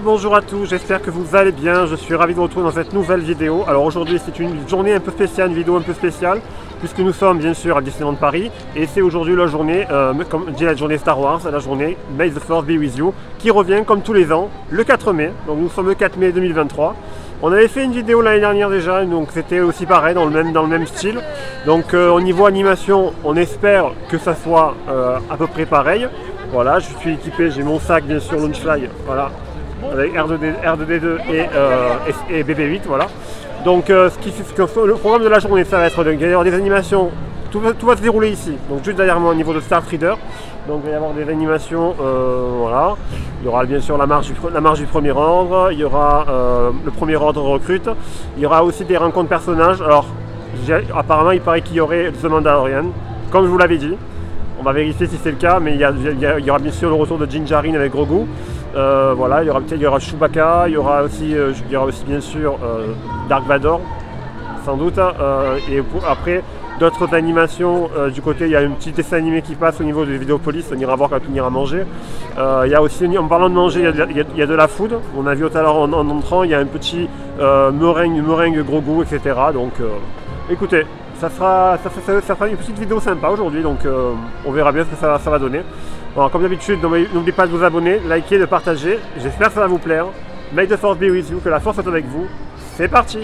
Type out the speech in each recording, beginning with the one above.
bonjour à tous, j'espère que vous allez bien, je suis ravi de vous retrouver dans cette nouvelle vidéo. Alors aujourd'hui c'est une journée un peu spéciale, une vidéo un peu spéciale, puisque nous sommes bien sûr à Disneyland Paris, et c'est aujourd'hui la journée, comme dit la journée Star Wars, la journée May the Force be with you, qui revient comme tous les ans, le 4 mai, donc nous sommes le 4 mai 2023. On avait fait une vidéo l'année dernière déjà, donc c'était aussi pareil, dans le même style. Donc au niveau animation, on espère que ça soit à peu près pareil. Voilà, je suis équipé, j'ai mon sac bien sûr Launchfly, voilà, avec R2D2 et BB8, voilà. Donc le programme de la journée, ça va être il va y avoir des animations, tout va se dérouler ici, donc juste derrière moi au niveau de Star Reader. Donc il va y avoir des animations, voilà. Il y aura bien sûr la marche du premier ordre, il y aura le premier ordre recrute, il y aura aussi des rencontres personnages. Alors apparemment il paraît qu'il y aurait The Mandalorian, comme je vous l'avais dit. On va vérifier si c'est le cas, mais il y aura bien sûr le retour de Din Djarin avec Grogu. Voilà, il y aura Chewbacca, il y aura aussi bien sûr Dark Vador, sans doute. Et après, d'autres animations du côté, il y a une petite dessin animé qui passe au niveau de Vidéopolis, on ira voir quand on ira manger. Il y a aussi, en parlant de manger, il y a de la food. On a vu tout à l'heure en entrant, il y a un petit meringue Grogu, etc. Donc écoutez. Ça fera une petite vidéo sympa aujourd'hui, donc on verra bien ce que ça va donner. Alors, comme d'habitude, n'oubliez pas de vous abonner, liker, de partager. J'espère que ça va vous plaire. May the Force be with you, que la force soit avec vous. C'est parti!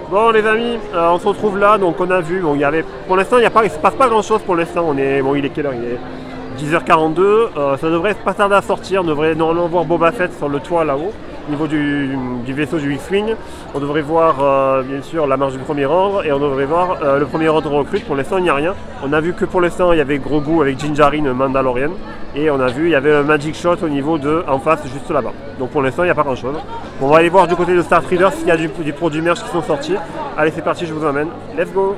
Bon les amis, on se retrouve là, donc on a vu, bon, pour l'instant il ne se passe pas grand chose pour l'instant, il est quelle heure? Il est 10h42, ça devrait pas tarder à sortir, on devrait normalement voir Boba Fett sur le toit là-haut, au niveau du vaisseau du X-Wing. On devrait voir bien sûr la marche du premier ordre et on devrait voir le premier ordre recrute. Pour l'instant il n'y a rien, on a vu que pour l'instant il y avait Grogu avec Din Djarin Mandalorian, et on a vu il y avait un Magic Shot au niveau en face juste là-bas. Donc pour l'instant il n'y a pas grand chose. On va aller voir du côté de Star Reader s'il y a des produits merch qui sont sortis. Allez c'est parti, je vous emmène, let's go!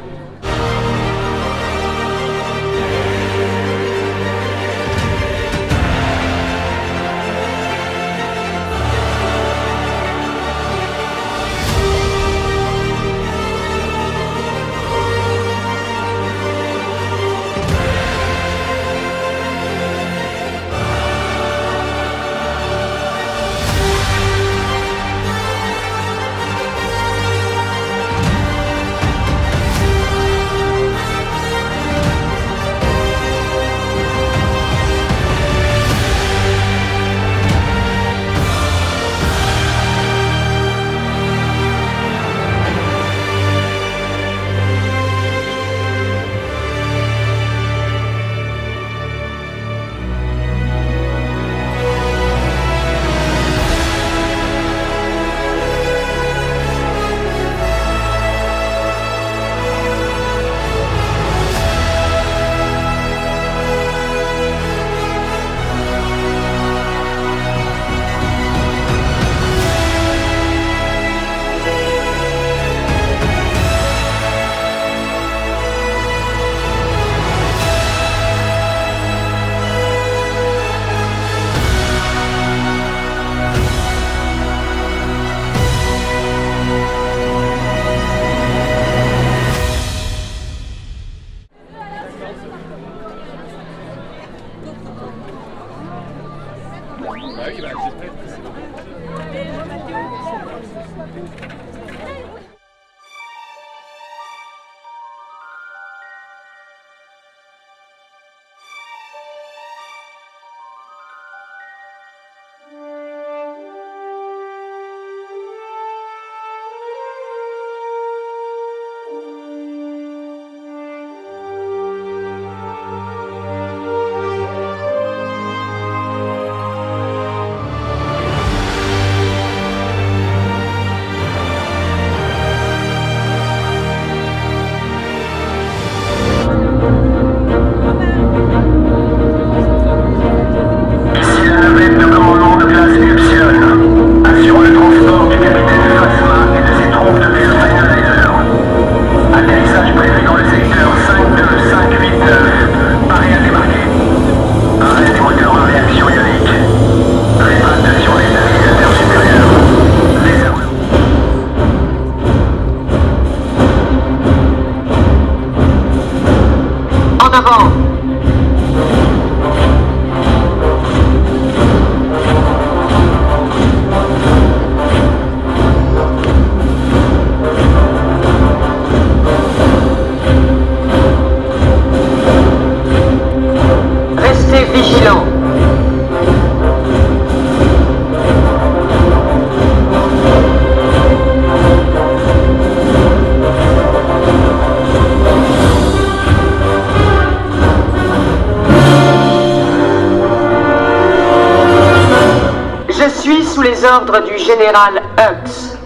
Sous les ordres du général Hux.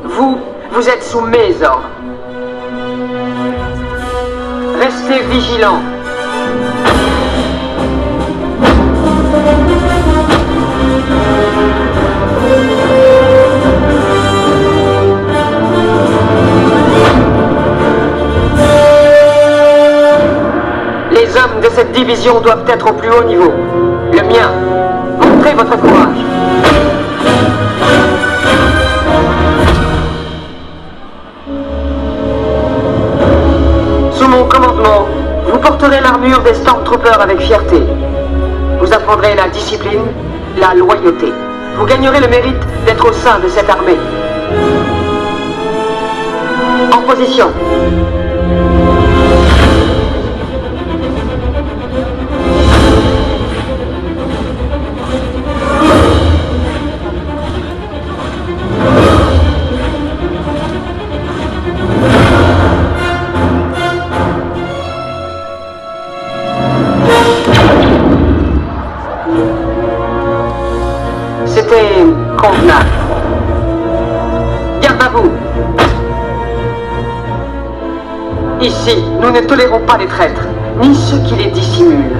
Vous êtes sous mes ordres. Restez vigilants. Les hommes de cette division doivent être au plus haut niveau. Le mien. Montrez votre courage. Sous mon commandement, vous porterez l'armure des Stormtroopers avec fierté. Vous apprendrez la discipline, la loyauté. Vous gagnerez le mérite d'être au sein de cette armée. En position. C'était convenable. Garde à vous. Ici, nous ne tolérons pas les traîtres, ni ceux qui les dissimulent.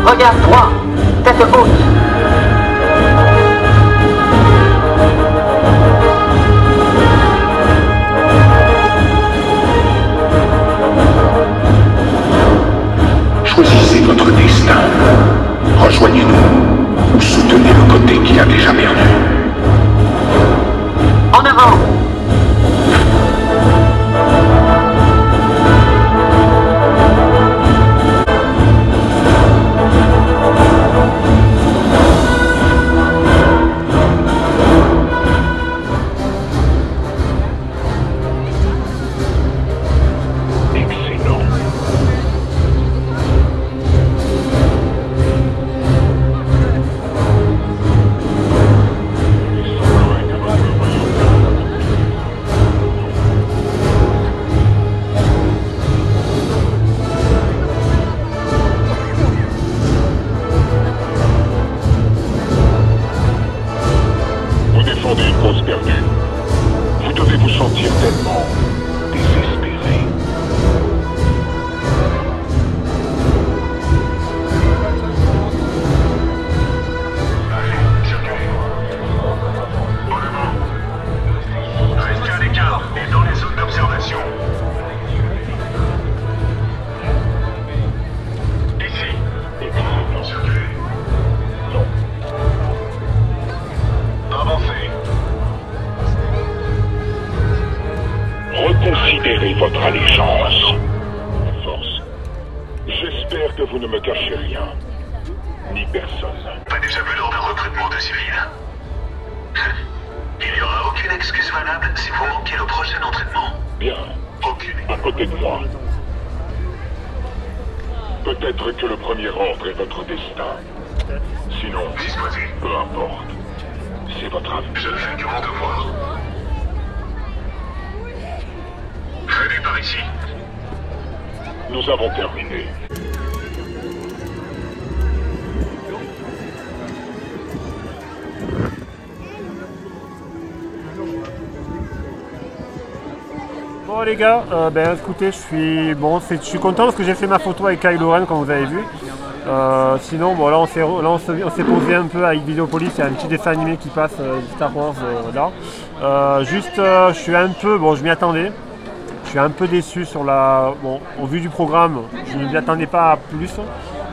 Regard droit, tête haute. Choisissez votre destin. Rejoignez-nous ou soutenez le côté qui a déjà perdu. En avant. J'espère que vous ne me cachez rien. Ni personne. Pas déjà vu lors d'un recrutement de civils? Il n'y aura aucune excuse valable si vous manquez le prochain entraînement. Bien. Aucune. À côté de moi. Peut-être que le premier ordre est votre destin. Sinon, Disposé. peu importe. C'est votre avis. Je ne fais que mon devoir. Venez par ici. Nous avons terminé. Bon les gars, écoutez, je suis content parce que j'ai fait ma photo avec Kylo Ren comme vous avez vu. Sinon bon là on s'est posé un peu avec Vidéopolis, il y a un petit dessin animé qui passe Star Wars là. Je suis un peu, bon je m'y attendais. Je suis un peu déçu sur la. Bon, au vu du programme, je ne m'y attendais pas à plus.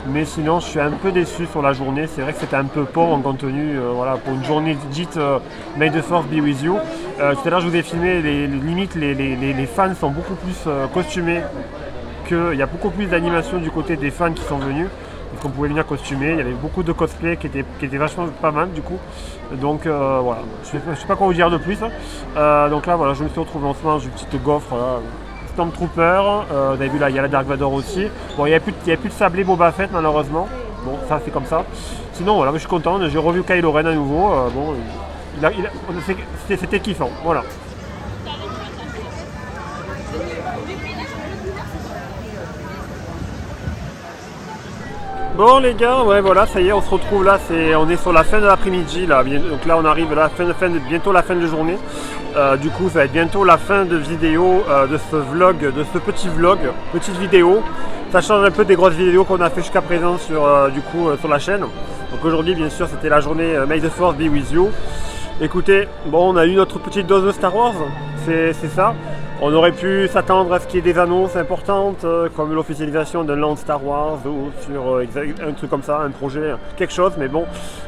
Mais sinon, je suis un peu déçu sur la journée. C'est vrai que c'était un peu pauvre en contenu. Voilà, pour une journée dite May the Force be with you. Tout à l'heure, je vous ai filmé. Les fans sont beaucoup plus costumés. Il y a beaucoup plus d'animation du côté des fans qui sont venus. Donc, on pouvait venir costumer. Il y avait beaucoup de cosplay qui étaient vachement pas mal du coup. Donc voilà, je ne sais pas quoi vous dire de plus. Donc là, voilà, je me suis retrouvé en ce moment, j'ai une petite gaufre là. Stormtrooper, vous avez vu là, il y a la Dark Vador aussi. Bon, il n'y a plus de sablé Boba Fett malheureusement. Bon, ça c'est comme ça. Sinon, voilà, je suis content. J'ai revu Kylo Ren à nouveau. Bon, c'était kiffant. Voilà. Bon les gars, ouais voilà, ça y est, on se retrouve là, on est sur la fin de l'après-midi là, donc là on arrive à bientôt la fin de journée. Du coup ça va être bientôt la fin de vidéo de ce vlog, de ce petit vlog, petite vidéo. Ça change un peu des grosses vidéos qu'on a fait jusqu'à présent sur la chaîne. Donc aujourd'hui bien sûr c'était la journée May the Force be with you. Écoutez, bon on a eu notre petite dose de Star Wars, c'est ça. On aurait pu s'attendre à ce qu'il y ait des annonces importantes comme l'officialisation d'un land Star Wars ou sur un truc comme ça, un projet, quelque chose. Mais bon,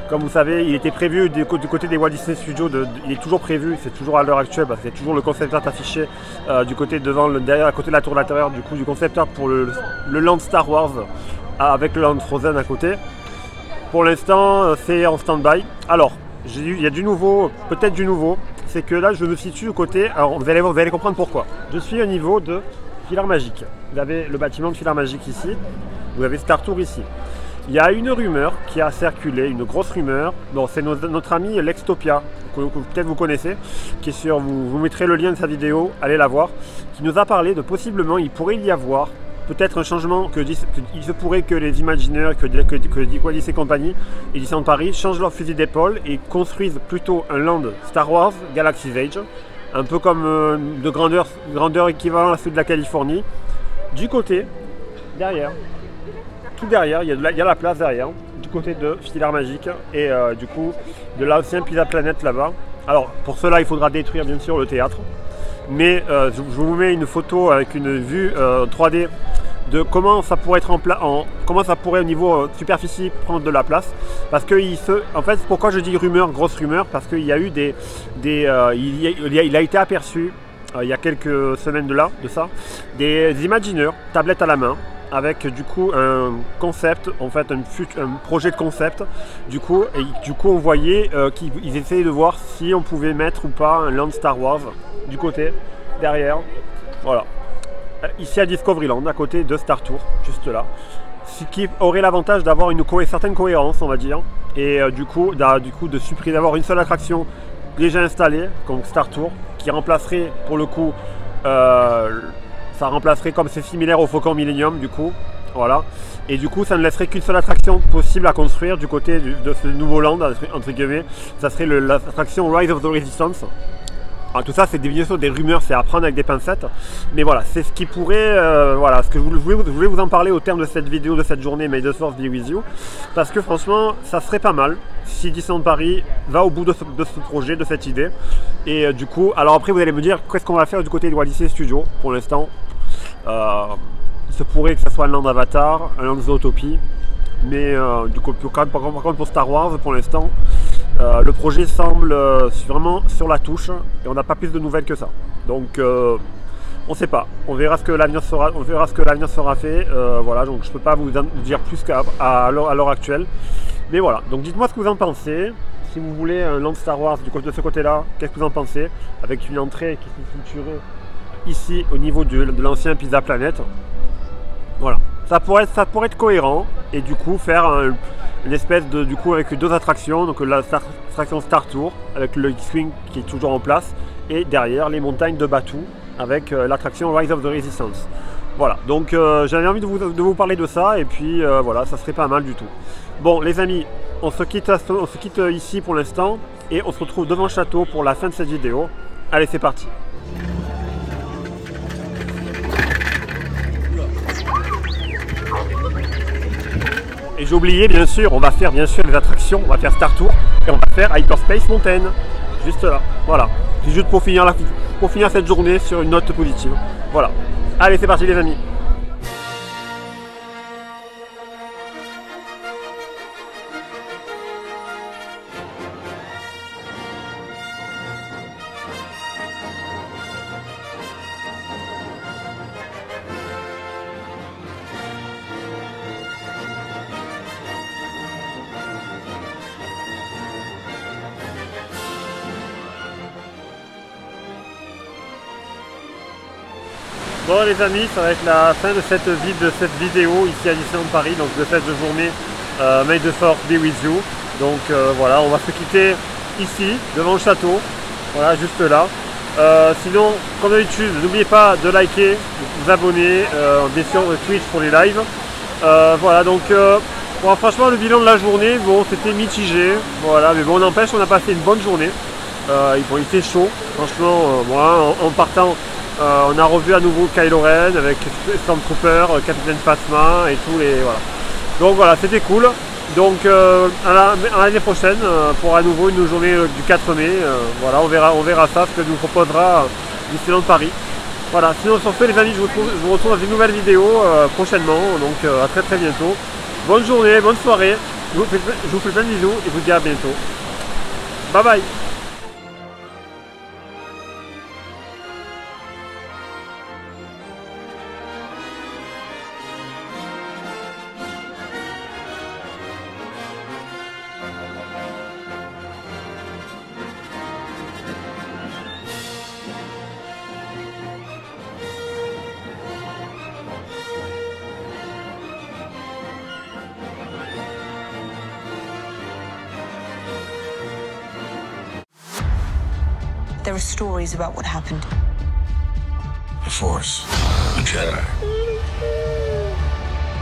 comme vous savez, il était prévu du côté des Walt Disney Studios, il est toujours prévu, c'est toujours à l'heure actuelle, parce qu'il y a toujours le concept art affiché du côté derrière, à côté de la tour de l'intérieur, du coup du concept art pour le land Star Wars avec le land Frozen à côté. Pour l'instant, c'est en stand-by. Alors, il y a du nouveau, peut-être du nouveau. C'est que là je me situe au côté, alors vous allez comprendre pourquoi. Je suis au niveau de Filard Magique. Vous avez le bâtiment de Filard Magique ici, vous avez Star Tour ici. Il y a une rumeur qui a circulé, une grosse rumeur. Bon, c'est notre ami Lextopia, que peut-être vous connaissez, qui est sur, vous mettrez le lien de sa vidéo, allez la voir, qui nous a parlé de possiblement, il pourrait y avoir peut-être un changement, il se pourrait que les Imagineers, que Walt Disney Company et Disneyland Paris changent leur fusil d'épaule et construisent plutôt un land Star Wars Galaxy's Edge, un peu comme de grandeur équivalent à celui de la Californie. Du côté, derrière, tout derrière, il y a la place derrière, du côté de Filard Magique et du coup de l'ancien Pizza Planet là-bas. Alors pour cela, il faudra détruire bien sûr le théâtre. Mais je vous mets une photo avec une vue 3D de comment ça pourrait être comment ça pourrait au niveau superficie prendre de la place, parce que en fait pourquoi je dis rumeur, grosse rumeur, parce qu'il y a eu il a été aperçu il y a quelques semaines de ça, des Imagineers tablettes à la main avec du coup un concept, en fait un projet de concept, du coup on voyait qu'ils essayaient de voir si on pouvait mettre ou pas un land Star Wars du côté derrière, voilà, ici à Discoveryland, à côté de Star Tour, juste là, ce qui aurait l'avantage d'avoir une certaine cohérence, on va dire, et du coup de supprimer, d'avoir une seule attraction déjà installée, comme Star Tour, qui remplacerait pour le coup, ça remplacerait, comme c'est similaire au Faucon Millennium, du coup, voilà, et du coup ça ne laisserait qu'une seule attraction possible à construire du côté de ce nouveau land, entre guillemets, ça serait l'attraction Rise of the Resistance. Alors, tout ça c'est bien sûr des rumeurs, c'est à prendre avec des pincettes, mais voilà, c'est ce qui pourrait, voilà, ce que je voulais vous en parler au terme de cette vidéo, de cette journée May the Force be with you, parce que franchement ça serait pas mal si Disneyland Paris va au bout de ce projet, de cette idée, et du coup, alors après vous allez me dire qu'est-ce qu'on va faire du côté de Walt Disney Studios. Pour l'instant, il se pourrait que ce soit un land Avatar, un land Zootopie, mais du coup, par contre pour Star Wars, pour l'instant, le projet semble vraiment sur la touche et on n'a pas plus de nouvelles que ça. Donc On sait pas, on verra ce que l'avenir sera fait. Voilà, donc je peux pas vous dire plus qu'à l'heure actuelle. Mais voilà, donc dites-moi ce que vous en pensez. Si vous voulez un land Star Wars de ce côté-là, qu'est-ce que vous en pensez? Avec une entrée qui se situerait ici au niveau de l'ancien Pizza Planet. Voilà, ça pourrait être cohérent et du coup faire une espèce de, du coup avec 2 attractions, donc l'attraction Star Tour avec le X-Wing qui est toujours en place et derrière les montagnes de Batuu avec l'attraction Rise of the Resistance. Voilà, donc j'avais envie de vous parler de ça et puis voilà, ça serait pas mal du tout. Bon les amis, on se quitte ici pour l'instant et on se retrouve devant le château pour la fin de cette vidéo. Allez, c'est parti. Et j'ai oublié, bien sûr, on va faire bien sûr les attractions, on va faire Star Tour et on va faire Hyperspace Mountain, juste là, voilà. C'est juste pour finir cette journée sur une note positive. Voilà. Allez, c'est parti les amis. Bon les amis, ça va être la fin de cette vidéo ici à Disneyland Paris, donc de cette journée May the Force be with you. Donc voilà, on va se quitter ici, devant le château, voilà, juste là. Sinon, comme d'habitude, n'oubliez pas de liker, de vous abonner, bien sûr Twitch pour les lives. Voilà, donc bon, franchement le bilan de la journée, bon c'était mitigé, voilà, mais bon n'empêche on a passé une bonne journée. Bon, il fait chaud, franchement, moi en partant. On a revu à nouveau Kylo Ren avec Stormtrooper, Capitaine Phasma et tous les... Voilà. Donc voilà, c'était cool. Donc à l'année prochaine pour à nouveau une journée du 4 mai. Voilà, on verra ça, ce que nous proposera Disneyland Paris. Voilà, sinon sur ce les amis, je vous retrouve dans une nouvelle vidéo prochainement. Donc à très très bientôt. Bonne journée, bonne soirée. Je vous fais plein de bisous et je vous dis à bientôt. Bye bye. There are stories about what happened. The Force, the Jedi.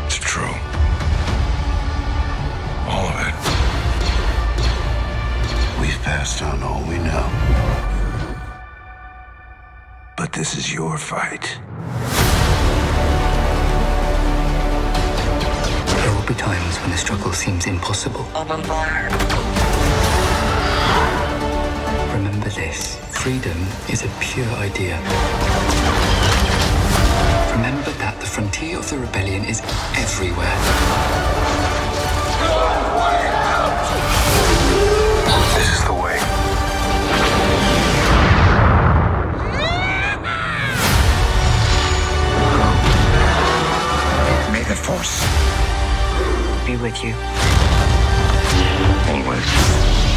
It's true. All of it. We've passed on all we know. But this is your fight. There will be times when the struggle seems impossible. Remember this. Freedom is a pure idea. Remember that the frontier of the rebellion is everywhere. This is the way. May the Force Be with you. always.